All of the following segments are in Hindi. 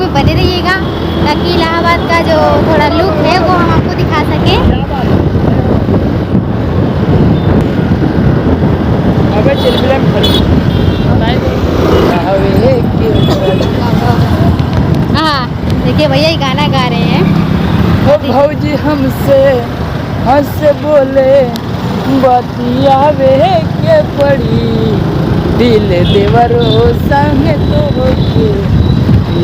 में बने रहिएगा ताकि इलाहाबाद का जो थोड़ा लुक है वो हम आपको दिखा सकें। हाँ देखिए भैया ये गाना गा रहे हैं। ओ भौजी हमसे हंस बोले बतियावे के पड़ी दिल देवरो संग तो के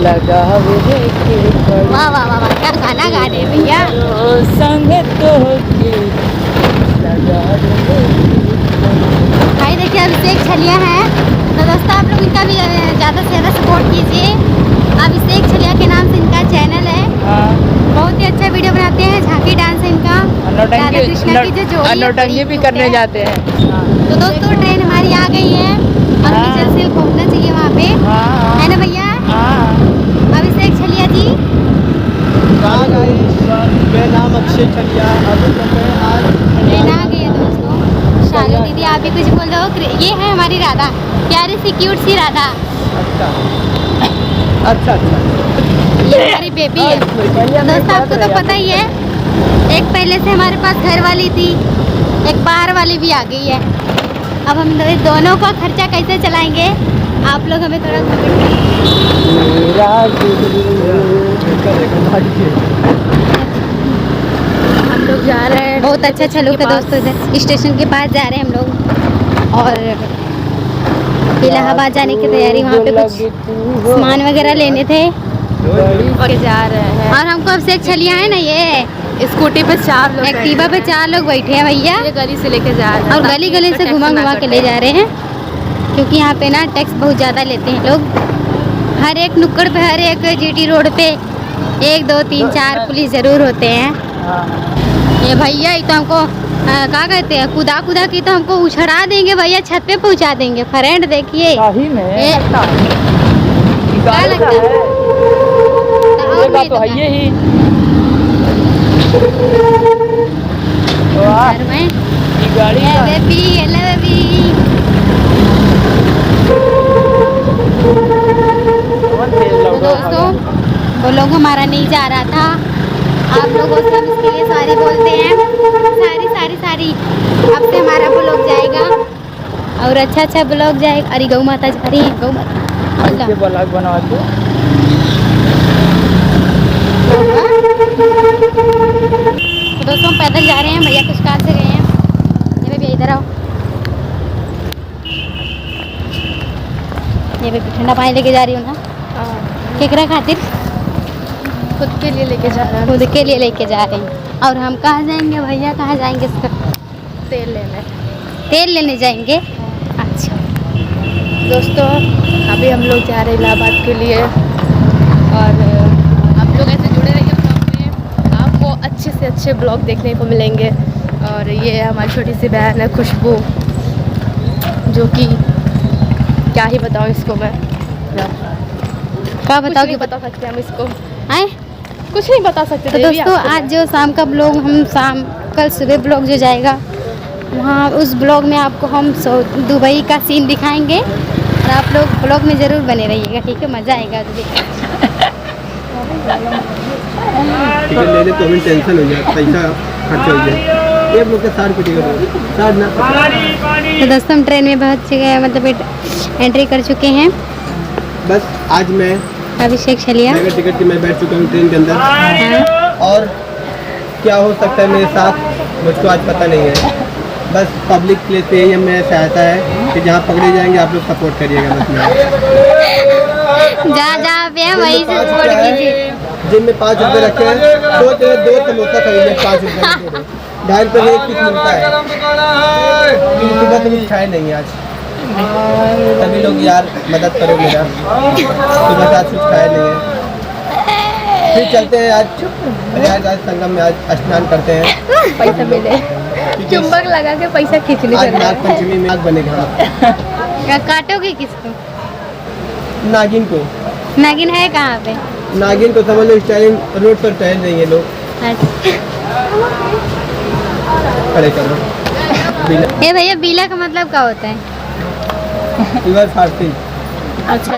लगावे के पड़ी। वाह वाह वाह वाह क्या गाना गा रहे हैं भैया। संग तो के लगावे के भाई देखिए अभिषेक छलिया है तो दोस्तों आप लोग इनका भी ज़्यादा से ज़्यादा सपोर्ट कीजिए। अभिषेक छलिया के नाम से इनका चैनल है। बहुत ही अच्छा वीडियो बनाते हैं। झांकी डांस है इनका। राधा कृष्णा की जो जोड़ी नौटंकी भी करने जाते हैं। तो दोस्तों ट्रेन हमारी आ गई है और हमें जल्द से पहुंचना चाहिए वहाँ पे, है ना भैया। अभिषेक छलिया जी मेरा नाम अक्षय छलिया। ट्रेन आ गई है दोस्तों। शालू दीदी आप भी कुछ बोल दो। ये है हमारी राधा, प्यारी सी क्यूट सी राधा। अच्छा ये हमारी बेबी है। दोस्तों आपको तो पता ही है, एक पहले से हमारे पास घर वाली थी, एक बाहर वाली भी आ गई है। अब हम दोनों का खर्चा कैसे चलाएंगे आप लोग हमें थोड़ा कमेंट हम लोग जा रहे हैं। बहुत अच्छा लुक है दोस्तों। इधर स्टेशन के पास जा रहे हैं हम लोग और इलाहाबाद जाने की तैयारी। वहाँ पे कुछ सामान वगैरह लेने थे और जा रहे हैं। और हमको अभिषेक छलिया है ना, ये स्कूटी पे 4 लोग, एक्टिवा पे 4 लोग बैठे हैं भैया। ये गली से लेके जा रहे हैं और गली से घुमा के ले जा रहे हैं क्योंकि यहाँ पे ना टैक्स बहुत ज़्यादा लेते हैं लोग। हर एक नुक्कड़ पे, हर एक जीटी रोड पे 1 2 3 4 पुलिस ज़रूर होते हैं। ये भैया ये तो हमको क्या कहते हैं, कुदा की तो हमको उछड़ा देंगे भैया, छत पे पहुँचा देंगे। फ्रेंड देखिए क्या लगता तो है ये ही। गाड़ी दोस्तों वो लोग हमारा नहीं जा रहा था। आप लोगों से हम इसके लिए सॉरी बोलते हैं। सारी अब से हमारा ब्लॉग जाएगा और अच्छा ब्लॉग जाएगा। अरे गौ माता जा रही है, गौ माता ब्लॉग बनवा दो। तो दोस्तों हम पैदल जा रहे हैं। भैया कुछ काम से गए हैं। ये भैया इधर आओ। ये भी ठंडा पानी लेके जा रही हूँ ना, केकरा खातिर खुद के लिए लेके जा रहे हैं। खुद के लिए लेके जा रहे हैं। और हम कहाँ जाएंगे भैया, कहाँ जाएंगे इसका तेल लेने जाएंगे। अच्छा दोस्तों अभी हम लोग जा रहे हैं इलाहाबाद के लिए और आप लोग ऐसे जुड़े रहिए ब्लॉग में, आपको अच्छे से अच्छे ब्लॉग देखने को मिलेंगे। और ये हमारी छोटी सी बहन है खुशबू, जो कि क्या ही बताऊँ इसको मैं, क्या बताओ कि बता सकते हैं हम इसको, आए कुछ नहीं बता सकते। तो दोस्तों आज जो शाम का ब्लॉग, हम कल सुबह ब्लॉग जो जाएगा वहाँ उस ब्लॉग में आपको हम दुबई का सीन दिखाएंगे और आप लोग ब्लॉग में ज़रूर बने रहिएगा, ठीक है। मज़ा आएगा। टिकट लेने तो हमें टेंशन हो जाए, पैसा खर्च हो जाए। एक लोग के 60 टिकट तो दोस्तों हम ट्रेन में बहुत जगह मतलब एंट्री कर चुके हैं। बस आज मैं अभिषेक छलिया बगैर टिकट के मैं बैठ चुका हूँ ट्रेन के अंदर। और क्या हो सकता है मेरे साथ मुझको आज पता नहीं है। बस पब्लिक प्लेस पे ही मेरा सहायता है कि जहाँ पकड़े जाएंगे आप लोग सपोर्ट करिएगा। बस जहाँ पे वही से सपोर्ट कीजिए। जिम में 5 रुपये रखे हैं, सोच रहे 2 समोसा खरीदे 5 रुपये, 2.5 रुपये एक पीस मिलता है। सुबह तो कुछ खाए नहीं आज। सभी लोग यार मदद करो मेरा, सुबह से आज कुछ खाए नहीं है। फिर चलते हैं आज प्रयागराज संगम में, आज स्नान करते हैं। पैसा मिले, चुंबक लगा के पैसा खींचने आज नाग पंचमी में नाग बनेगा। काटोगे किसको? नागिन को। नागिन है कहाँ पे? नागिन को समझ लो स्टाइलिंग रोड पर टहल रही है लोग। खड़े करो। भैया बीला का मतलब क्या होता है? River fasting. अच्छा।